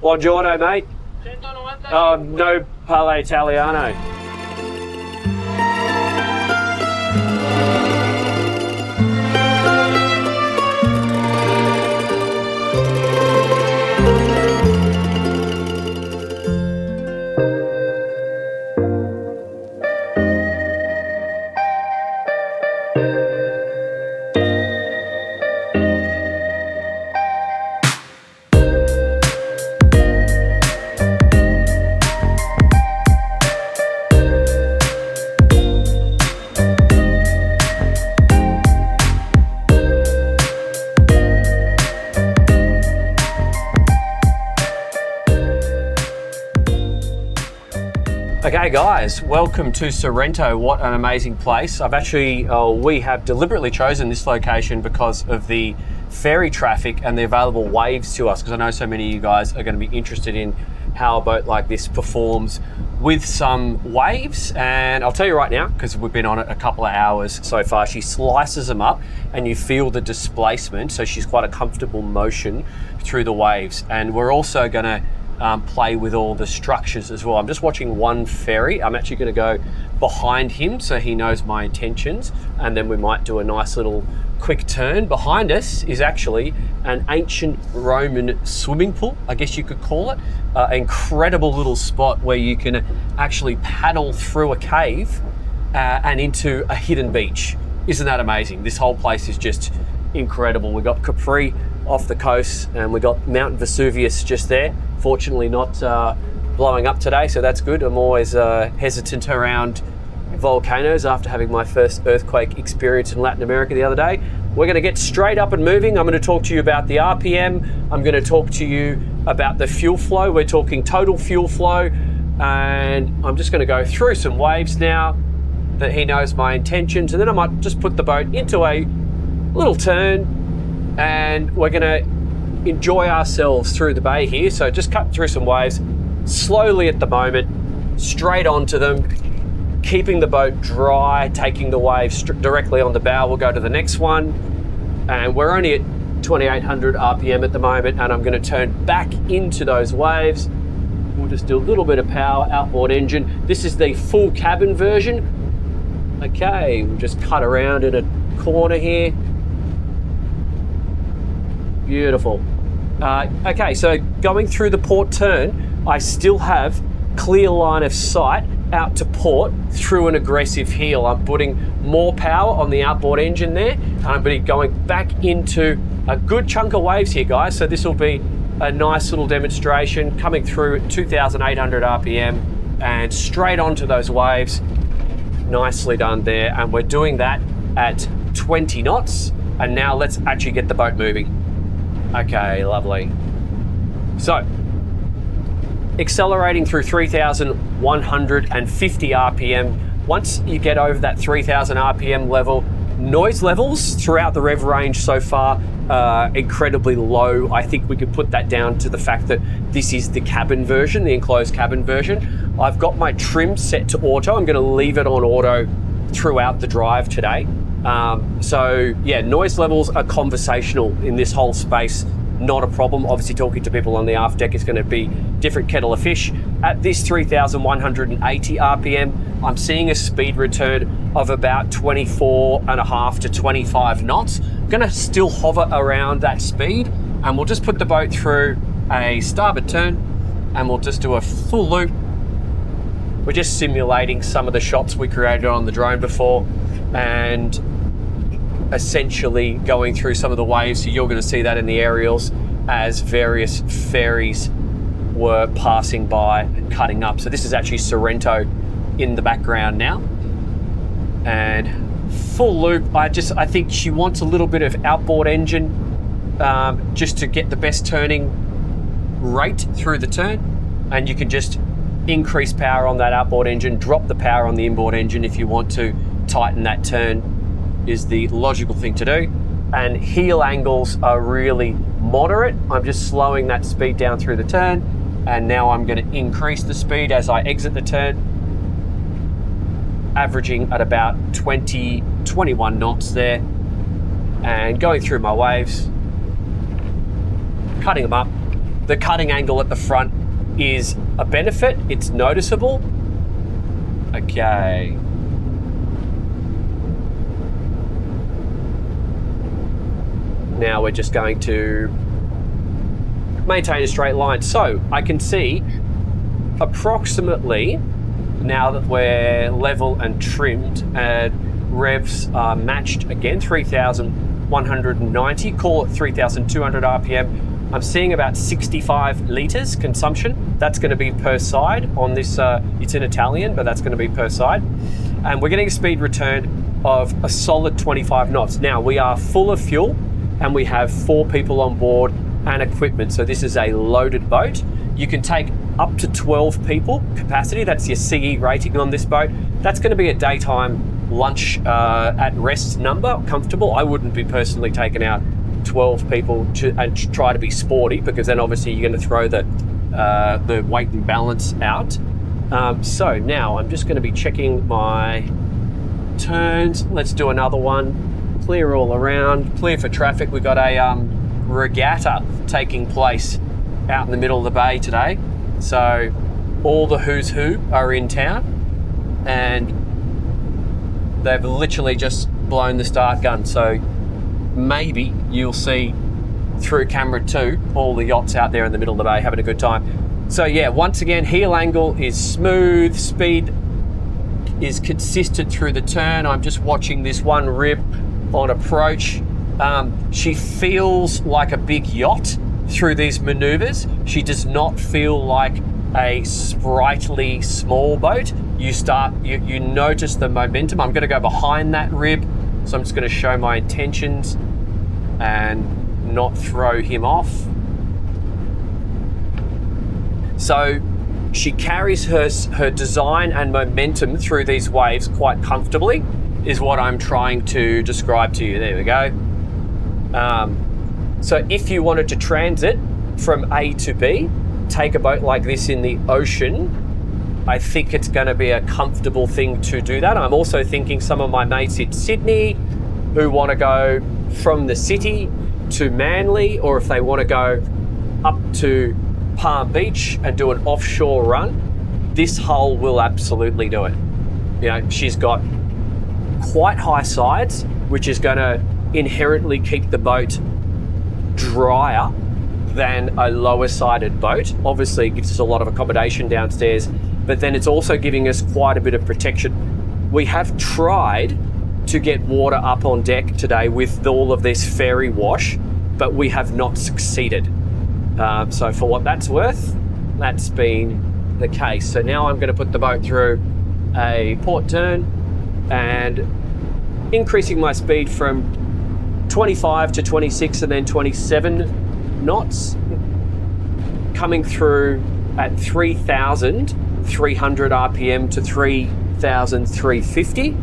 Buongiorno, mate. Oh, no parle Italiano. Okay guys, welcome to Sorrento. What an amazing place. We have deliberately chosen this location because of the ferry traffic and the available waves to us, because I know so many of you guys are going to be interested in how a boat like this performs with some waves. And I'll tell you right now, because we've been on it a couple of hours so far, she slices them up and you feel the displacement. So she's quite a comfortable motion through the waves. And we're also going to play with all the structures as well. I'm just watching one ferry. I'm actually going to go behind him so he knows my intentions, and then we might do a nice little quick turn. Behind us is actually an ancient Roman swimming pool, I guess you could call it. Incredible little spot where you can actually paddle through a cave and into a hidden beach. Isn't that amazing? This whole place is just incredible. We've got Capri off the coast and we've got Mount Vesuvius just there. Fortunately not blowing up today, so that's good. I'm always hesitant around volcanoes after having my first earthquake experience in Latin America the other day. We're going to get straight up and moving. I'm going to talk to you about the RPM. I'm going to talk to you about the fuel flow. We're talking total fuel flow, and I'm just going to go through some waves now that he knows my intentions, and then I might just put the boat into a little turn and we're going to enjoy ourselves through the bay here. So just cut through some waves slowly at the moment, straight onto them, keeping the boat dry, taking the waves directly on the bow. We'll go to the next one, and we're only at 2800 RPM at the moment, and I'm going to turn back into those waves. We'll just do a little bit of power, outboard engine. This is the full cabin version. Okay, we'll just cut around in a corner here. Beautiful. Okay, so going through the port turn, I still have clear line of sight out to port through an aggressive heel. I'm putting more power on the outboard engine there, and I'm going back into a good chunk of waves here, guys. So this will be a nice little demonstration coming through at 2,800 RPM and straight onto those waves. Nicely done there. And we're doing that at 20 knots. And now let's actually get the boat moving. Okay, lovely. So, accelerating through 3,150 RPM. Once you get over that 3,000 RPM level, noise levels throughout the rev range so far are incredibly low. I think we could put that down to the fact that this is the cabin version, the enclosed cabin version. I've got my trim set to auto. I'm going to leave it on auto throughout the drive today. So yeah, noise levels are conversational in this whole space, not a problem. Obviously talking to people on the aft deck is going to be different kettle of fish. At this 3,180 RPM, I'm seeing a speed return of about 24.5 to 25 knots. I'm going to still hover around that speed, and we'll just put the boat through a starboard turn and we'll just do a full loop. We're just simulating some of the shots we created on the drone before, and essentially going through some of the waves. So you're going to see that in the aerials as various ferries were passing by and cutting up. So this is actually Sorrento in the background now. And full loop, I think she wants a little bit of outboard engine just to get the best turning rate through the turn. And you can just increase power on that outboard engine, drop the power on the inboard engine if you want to tighten that turn, is the logical thing to do. And heel angles are really moderate. I'm just slowing that speed down through the turn, and now I'm going to increase the speed as I exit the turn, averaging at about 21 knots there, and going through my waves, cutting them up. the cutting angle at the front is a benefit. It's noticeable. Okay. Now we're just going to maintain a straight line. So I can see approximately, now that we're level and trimmed, revs are matched again, 3,190, call it 3,200 RPM. I'm seeing about 65 litres consumption. That's going to be per side on this, it's in Italian, but that's going to be per side. And we're getting a speed return of a solid 25 knots. Now we are full of fuel and we have 4 people on board and equipment. So this is a loaded boat. You can take up to 12 people capacity. That's your CE rating on this boat. That's going to be a daytime lunch at rest number, comfortable. I wouldn't be personally taking out 12 people and try to be sporty, because then obviously you're going to throw the weight and balance out. So now I'm just going to be checking my turns. Let's do another one. Clear all around, clear for traffic. We've got a regatta taking place out in the middle of the bay today. So all the who's who are in town, and they've literally just blown the start gun. So maybe you'll see through camera 2 all the yachts out there in the middle of the bay having a good time. So yeah, once again, heel angle is smooth, speed is consistent through the turn. I'm just watching this one rib on approach. She feels like a big yacht through these maneuvers. She does not feel like a sprightly small boat. You notice the momentum. I'm going to go behind that rib, so I'm just going to show my intentions and not throw him off. So she carries her design and momentum through these waves quite comfortably, is what I'm trying to describe to you. There we go. So if you wanted to transit from A to B, take a boat like this in the ocean, I think it's going to be a comfortable thing to do that. I'm also thinking some of my mates in Sydney who want to go from the city to Manly, or if they want to go up to Palm Beach and do an offshore run, this hull will absolutely do it. You know, she's got quite high sides, which is going to inherently keep the boat drier than a lower sided boat. Obviously it gives us a lot of accommodation downstairs, but then it's also giving us quite a bit of protection. We have tried to get water up on deck today with all of this ferry wash, but we have not succeeded. So for what that's worth, that's been the case. So now I'm going to put the boat through a port turn and increasing my speed from 25 to 26 and then 27 knots, coming through at 3,300 RPM to 3,350.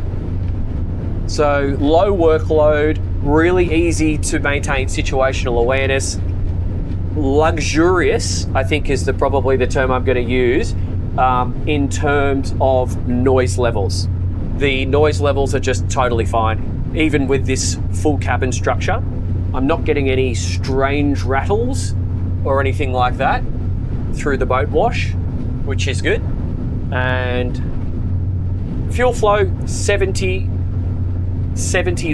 So low workload, really easy to maintain situational awareness. Luxurious, I think, is probably the term I'm going to use in terms of noise levels. The noise levels are just totally fine. Even with this full cabin structure, I'm not getting any strange rattles or anything like that through the boat wash, which is good. And fuel flow, 70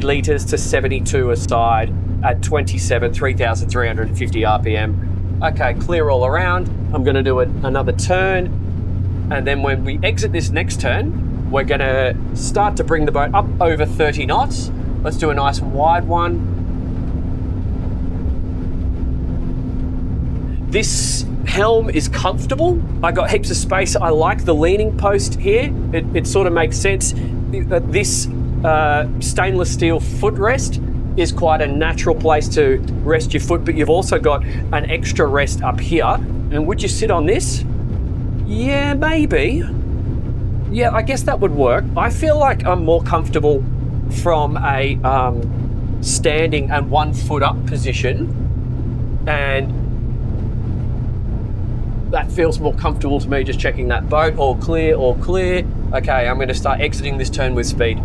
litres to 72 a side at 3,350 RPM. Okay, clear all around. I'm going to do another turn. And then when we exit this next turn, we're going to start to bring the boat up over 30 knots. Let's do a nice wide one. This helm is comfortable. I got heaps of space. I like the leaning post here. It sort of makes sense. This stainless steel footrest is quite a natural place to rest your foot, but you've also got an extra rest up here. And would you sit on this? Yeah, maybe. Yeah, I guess that would work. I feel like I'm more comfortable from a standing and 1 foot up position, and that feels more comfortable to me. Just checking that boat, all clear, all clear. Okay, I'm going to start exiting this turn with speed.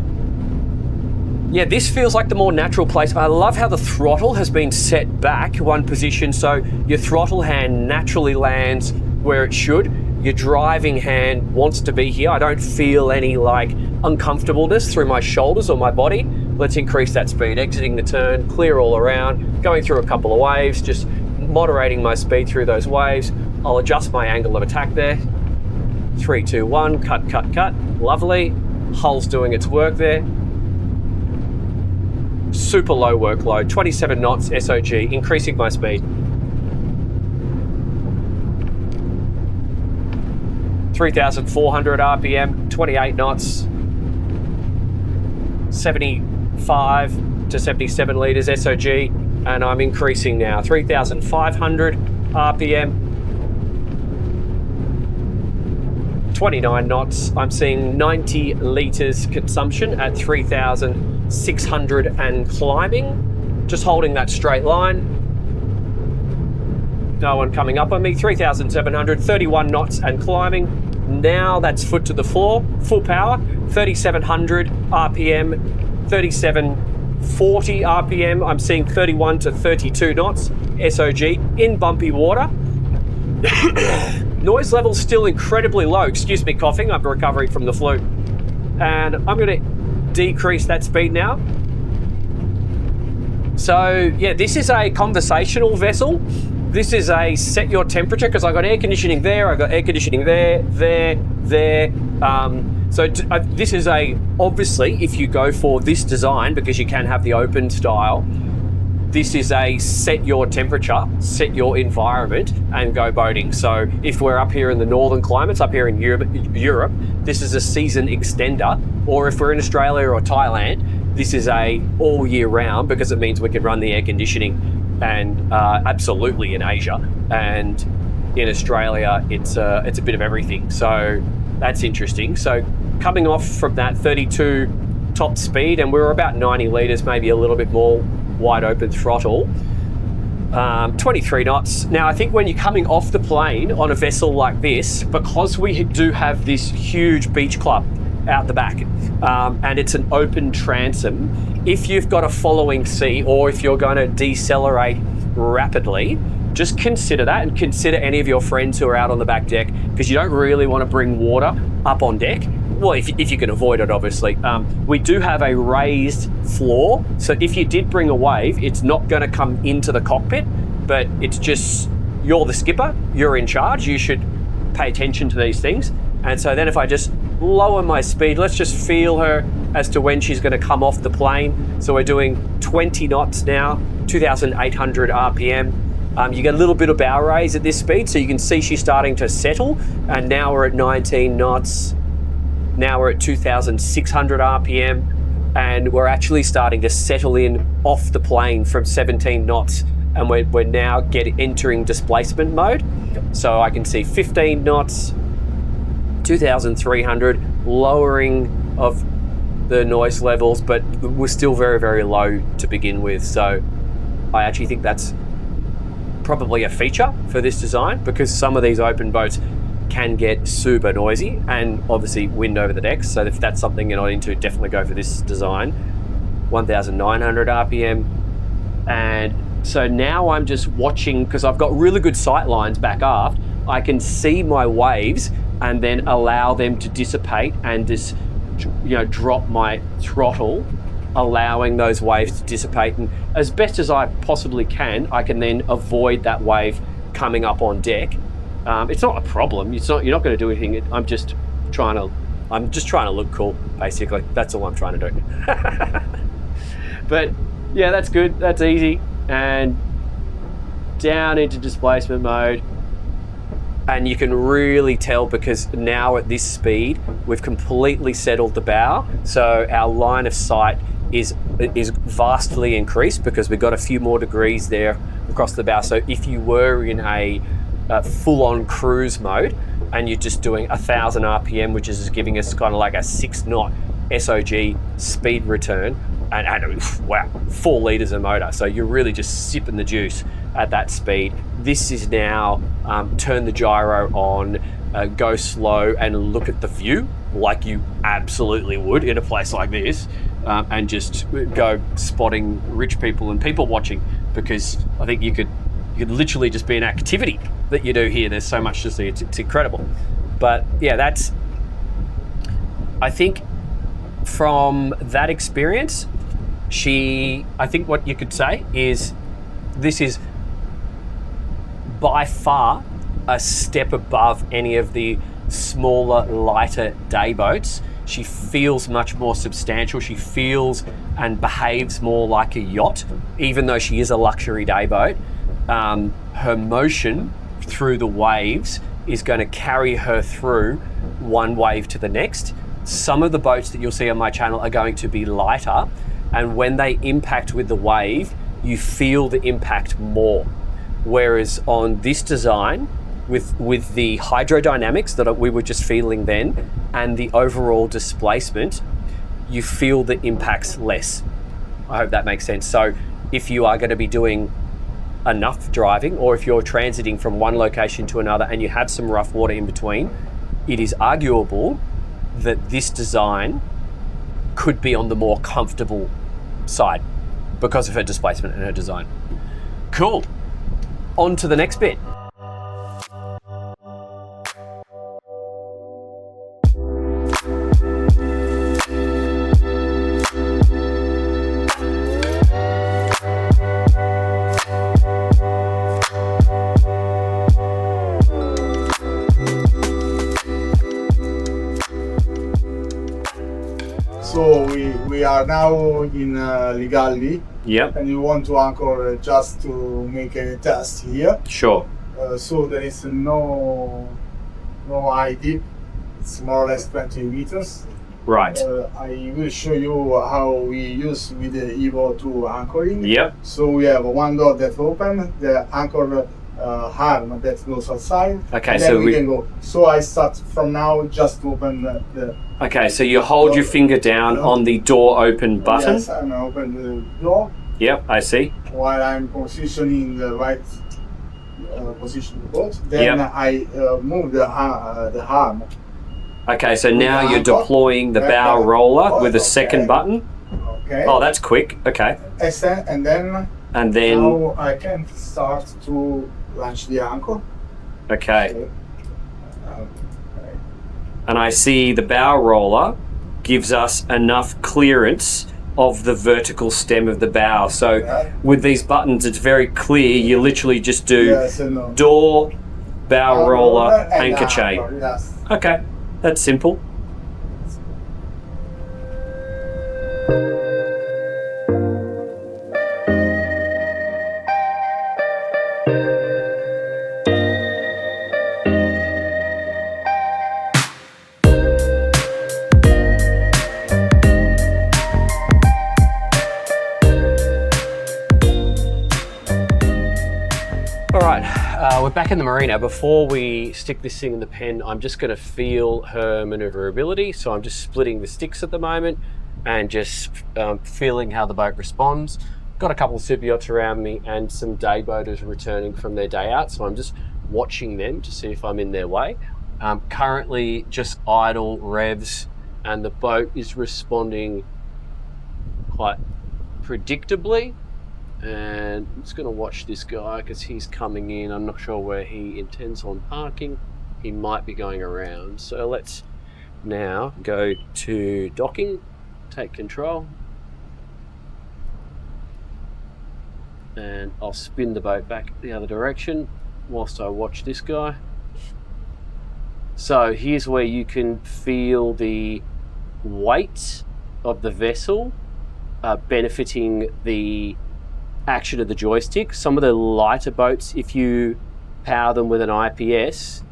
Yeah, this feels like the more natural place. I love how the throttle has been set back one position, so your throttle hand naturally lands where it should. Your driving hand wants to be here. I don't feel any like uncomfortableness through my shoulders or my body. Let's increase that speed. Exiting the turn, clear all around, going through a couple of waves, just moderating my speed through those waves. I'll adjust my angle of attack there. 3, 2, 1, cut, cut, cut. Lovely. Hull's doing its work there. Super low workload, 27 knots SOG, increasing my speed. 3,400 RPM, 28 knots, 75 to 77 litres SOG, and I'm increasing now, 3,500 RPM, 29 knots. I'm seeing 90 litres consumption at 3,600 and climbing. Just holding that straight line. No one coming up on me. 3,700, 31 knots and climbing. Now that's foot to the floor, full power, 3,700 RPM, 3,740 RPM. I'm seeing 31 to 32 knots SOG in bumpy water. Noise level still incredibly low. Excuse me, coughing. I'm recovering from the flu. And I'm going to decrease that speed now. So yeah, this is a conversational vessel. This is a set your temperature, because I got air conditioning there, I got air conditioning there. This is a, obviously, if you go for this design, because you can have the open style, this is a set your temperature, set your environment, and go boating. So if we're up here in the northern climates, up here in Europe, this is a season extender. Or if we're in Australia or Thailand, this is a all year round, because it means we can run the air conditioning. And absolutely in Asia, and in Australia, it's a bit of everything. So that's interesting. So coming off from that 32 top speed, and we were about 90 litres, maybe a little bit more wide open throttle, 23 knots. Now I think when you're coming off the plane on a vessel like this, because we do have this huge beach club out the back, and it's an open transom, if you've got a following sea, or if you're going to decelerate rapidly, just consider that, and consider any of your friends who are out on the back deck, because you don't really want to bring water up on deck. Well, if you can avoid it, obviously. We do have a raised floor, so if you did bring a wave, it's not going to come into the cockpit, but it's just, you're the skipper, you're in charge, you should pay attention to these things. And so then if I just lower my speed, let's just feel her as to when she's going to come off the plane. So we're doing 20 knots now, 2,800 RPM. You get a little bit of bow raise at this speed, so you can see she's starting to settle. And now we're at 19 knots. Now we're at 2,600 RPM, and we're actually starting to settle in off the plane from 17 knots. And we're now entering displacement mode. So I can see 15 knots, 2,300, lowering of the noise levels, but we're still very, very low to begin with. So I actually think that's probably a feature for this design, because some of these open boats can get super noisy, and obviously wind over the decks. So if that's something you're not into, definitely go for this design. 1,900 RPM. And so now I'm just watching, because I've got really good sight lines back aft. I can see my waves and then allow them to dissipate, and just, drop my throttle, allowing those waves to dissipate. And as best as I possibly can, I can then avoid that wave coming up on deck. It's not a problem. You're not going to do anything. I'm just trying to look cool, basically. That's all I'm trying to do. But yeah, that's good. That's easy. And down into displacement mode. And you can really tell, because now at this speed, we've completely settled the bow. So our line of sight is vastly increased, because we've got a few more degrees there across the bow. So if you were in a full-on cruise mode, and you're just doing 1,000 RPM, which is giving us kind of like a 6-knot SOG speed return, and wow, 4 litres of motor. So you're really just sipping the juice at that speed. This is now turn the gyro on, go slow, and look at the view like you absolutely would in a place like this. and just go spotting rich people and people watching, because I think you could literally just be an activity that you do here. There's so much to see. It's incredible. But yeah, I think from that experience, I think what you could say is this is by far a step above any of the smaller, lighter day boats. She feels much more substantial. She feels and behaves more like a yacht, even though she is a luxury day boat. Her motion through the waves is going to carry her through one wave to the next. Some of the boats that you'll see on my channel are going to be lighter, and when they impact with the wave, you feel the impact more. Whereas on this design, with the hydrodynamics that we were just feeling then, and the overall displacement, you feel the impacts less. I hope that makes sense. So if you are going to be doing enough driving, or if you're transiting from one location to another and you have some rough water in between, it is arguable that this design could be on the more comfortable side because of her displacement and her design. Cool. On to the next bit. So we are now in Ligalli. Yep. And you want to anchor just to make a test here. Sure. So there is no high dip. It's more or less 20 meters. Right. I will show you how we use with the Evo 2 anchoring. Yep. So we have one door that open, the anchor arm that goes outside. Okay, and so then we can go. So I start from now just to open the. Okay, so you hold your finger down on the door open button. Yes, I'm open the door. Yep, I see. While I'm positioning the right position of the boat, then I move the arm. Okay, so now you're deploying the bow roller with a second button. Okay. Oh, that's quick. Okay. And then now I can start to launch the anchor. Okay. And I see the bow roller gives us enough clearance of the vertical stem of the bow. So with these buttons, it's very clear. You literally just do door, bow roller, anchor chain. Yes. Okay, that's simple. We're back in the Marina. Before we stick this thing in the pen, I'm just going to feel her maneuverability. So I'm just splitting the sticks at the moment and just feeling how the boat responds. Got a couple of super yachts around me and some day boaters returning from their day out. So I'm just watching them to see if I'm in their way. Currently just idle revs, and the boat is responding quite predictably. And I'm just going to watch this guy because he's coming in. I'm not sure where he intends on parking. He might be going around. So let's now go to docking, take control, and I'll spin the boat back the other direction whilst I watch this guy. So here's where you can feel the weight of the vessel benefiting the action of the joystick. Some of the lighter boats, if you power them with an IPS,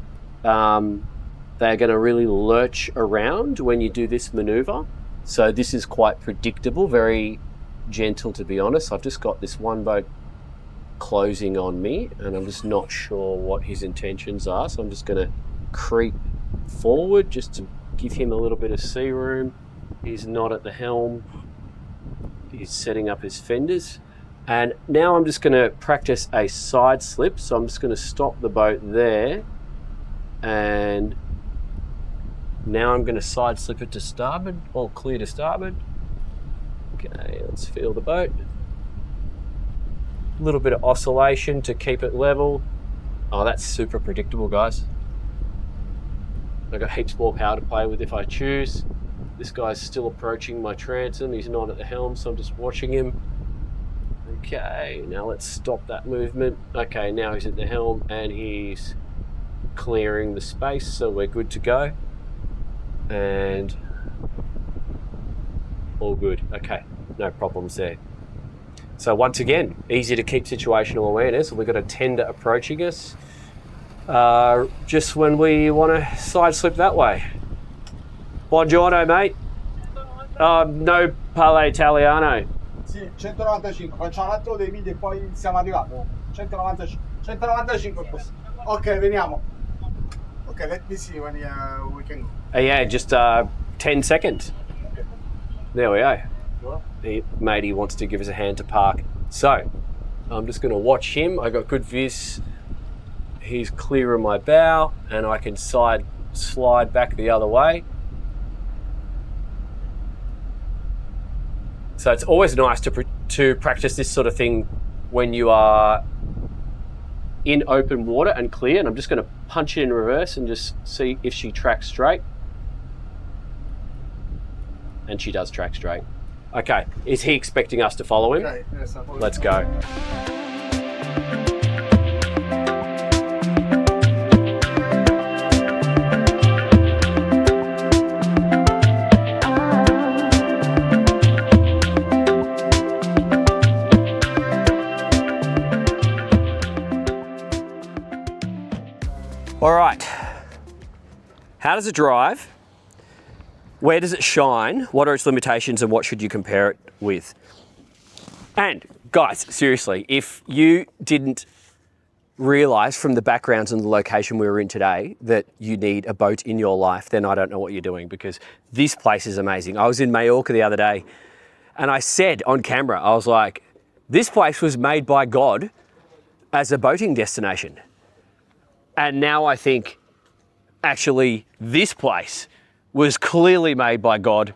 they're going to really lurch around when you do this maneuver. So this is quite predictable, very gentle, to be honest. I've just got this one boat closing on me and I'm just not sure what his intentions are. So I'm just going to creep forward just to give him a little bit of sea room. He's not at the helm. He's setting up his fenders. And now I'm just going to practice a side slip. So I'm just going to stop the boat there. And now I'm going to side slip it to starboard, all clear to starboard. Okay, let's feel the boat. A little bit of oscillation to keep it level. Oh, that's super predictable, guys. I've got heaps more power to play with if I choose. This guy's still approaching my transom. He's not at the helm, so I'm just watching him. Okay, now let's stop that movement. Okay, now he's at the helm and he's clearing the space, so we're good to go. And all good. Okay, no problems there. So once again, easy to keep situational awareness. We've got a tender approaching us just when we want to side slip that way. Buongiorno, mate. No parle italiano. Sì, 195, facciamo un attimo dei video e poi siamo arrivati. 195, 195. Ok, veniamo. Okay, let me see when we can go. Yeah, just 10 seconds. Okay. There we go. Sure. Matey wants to give us a hand to park. So, I'm just going to watch him. I got good vis. He's clear of my bow, and I can slide back the other way. So it's always nice to practice this sort of thing when you are in open water and clear. And I'm just going to punch it in reverse and just see if she tracks straight. And she does track straight. Okay, is he expecting us to follow him? Okay, yes, Let's go. All right, how does it drive? Where does it shine? What are its limitations and what should you compare it with? And guys, seriously, if you didn't realize from the backgrounds and the location we were in today that you need a boat in your life, then I don't know what you're doing, because this place is amazing. I was in Majorca the other day and I said on camera, I was like, this place was made by God as a boating destination. And now I think, actually, this place was clearly made by God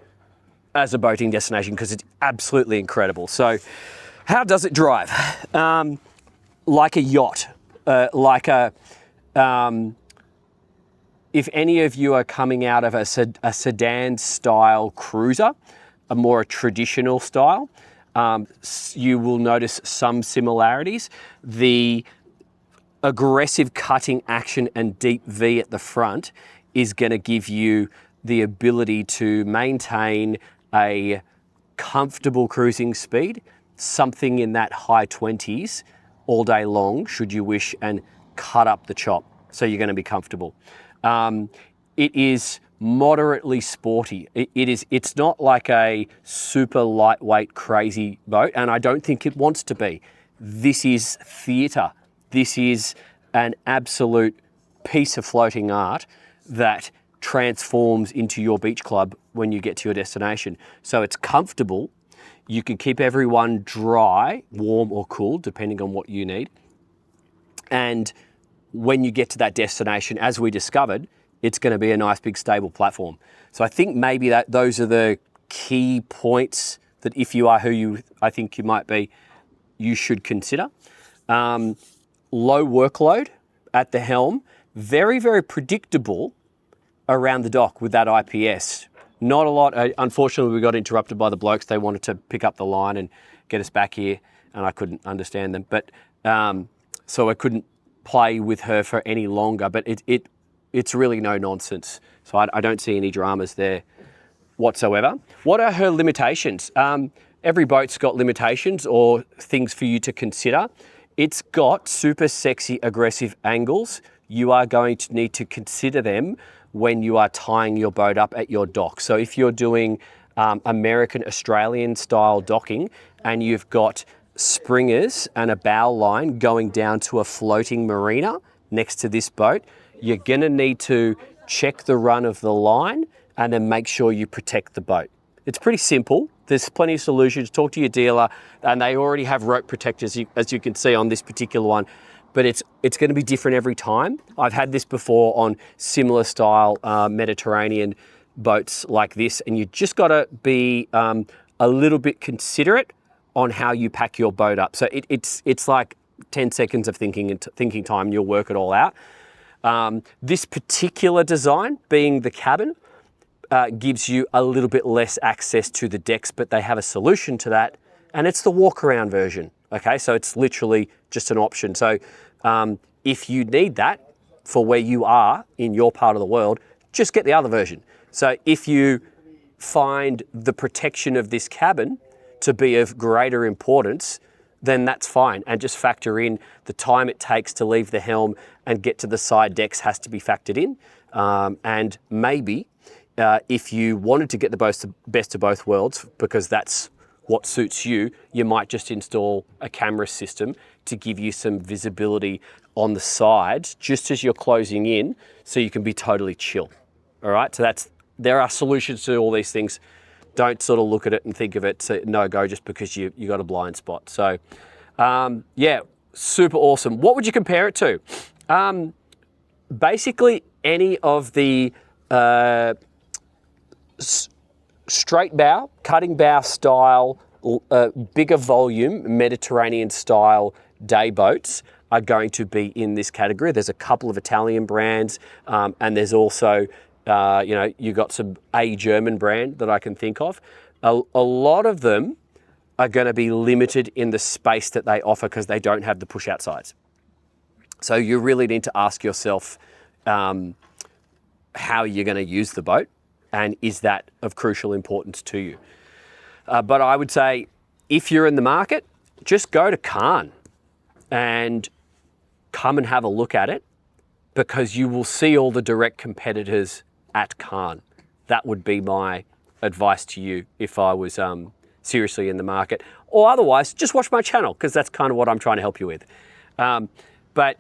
as a boating destination, because it's absolutely incredible. So how does it drive? Like a yacht, if any of you are coming out of a sedan style cruiser, a more traditional style, you will notice some similarities. The aggressive cutting action and deep V at the front is going to give you the ability to maintain a comfortable cruising speed, something in that high 20s all day long, should you wish, and cut up the chop. So you're going to be comfortable. It is moderately sporty. It's not like a super lightweight, crazy boat, and I don't think it wants to be. This is theatre. This is an absolute piece of floating art that transforms into your beach club when you get to your destination. So it's comfortable. You can keep everyone dry, warm or cool, depending on what you need. And when you get to that destination, as we discovered, it's going to be a nice big stable platform. So I think maybe those are the key points that if you are who I think you might be, you should consider. Low workload at the helm, very, very predictable around the dock with that IPS. Not a lot. Unfortunately, we got interrupted by the blokes. They wanted to pick up the line and get us back here, and I couldn't understand them. But so I couldn't play with her for any longer. But it's really no nonsense. So I don't see any dramas there whatsoever. What are her limitations? Every boat's got limitations or things for you to consider. It's got super sexy, aggressive angles. You are going to need to consider them when you are tying your boat up at your dock. So if you're doing American, Australian style docking and you've got springers and a bow line going down to a floating marina next to this boat, you're gonna need to check the run of the line and then make sure you protect the boat. It's pretty simple. There's plenty of solutions. Talk to your dealer, and they already have rope protectors, as you can see on this particular one. But it's going to be different every time. I've had this before on similar style Mediterranean boats like this, and you just got to be a a little bit considerate on how you pack your boat up. So it's like 10 seconds of thinking time, and you'll work it all out. This particular design, being the cabin, gives you a little bit less access to the decks, but they have a solution to that, and it's the walk around version. Okay, so it's literally just an option. So if you need that for where you are in your part of the world, just get the other version. So if you find the protection of this cabin to be of greater importance, then that's fine. And just factor in the time it takes to leave the helm and get to the side decks has to be factored in. And maybe if you wanted to get the best of both worlds, because that's what suits you, you might just install a camera system to give you some visibility on the sides just as you're closing in, so you can be totally chill. All right, so there are solutions to all these things. Don't sort of look at it and think of it no go just because you got a blind spot. So yeah, super awesome. What would you compare it to? Basically any of the straight bow, cutting bow style, bigger volume, Mediterranean style day boats are going to be in this category. There's a couple of Italian brands, and there's also, you got a German brand that I can think of. A lot of them are going to be limited in the space that they offer because they don't have the push out sides. So you really need to ask yourself how you're going to use the boat, and is that of crucial importance to you. But I would say if you're in the market, just go to Cannes and come and have a look at it, because you will see all the direct competitors at Cannes. That would be my advice to you if I was seriously in the market. Or otherwise, just watch my channel, because that's kind of what I'm trying to help you with. But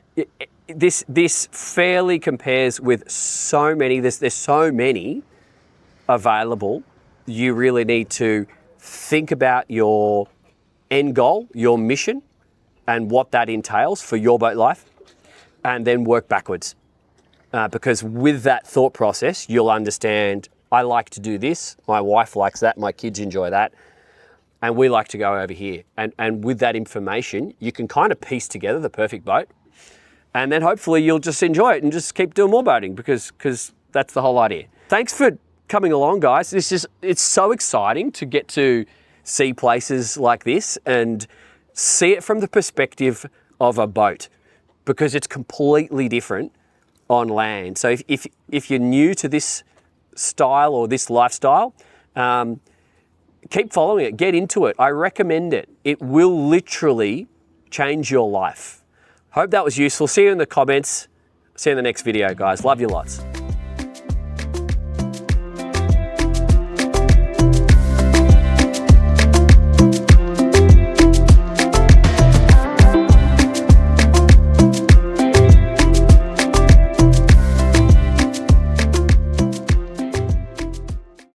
this fairly compares with so many, there's so many available. You really need to think about your end goal, your mission, and what that entails for your boat life, and then work backwards. Because with that thought process, you'll understand, I like to do this, my wife likes that, my kids enjoy that, and we like to go over here. And with that information, you can kind of piece together the perfect boat, and then hopefully you'll just enjoy it and just keep doing more boating, because that's the whole idea. Thanks for coming along, guys. It's so exciting to get to see places like this and see it from the perspective of a boat, because it's completely different on land. So if you're new to this style or this lifestyle, keep following it, get into it. I recommend it. It will literally change your life. Hope that was useful. See you in the comments. See you in the next video, guys. Love you lots.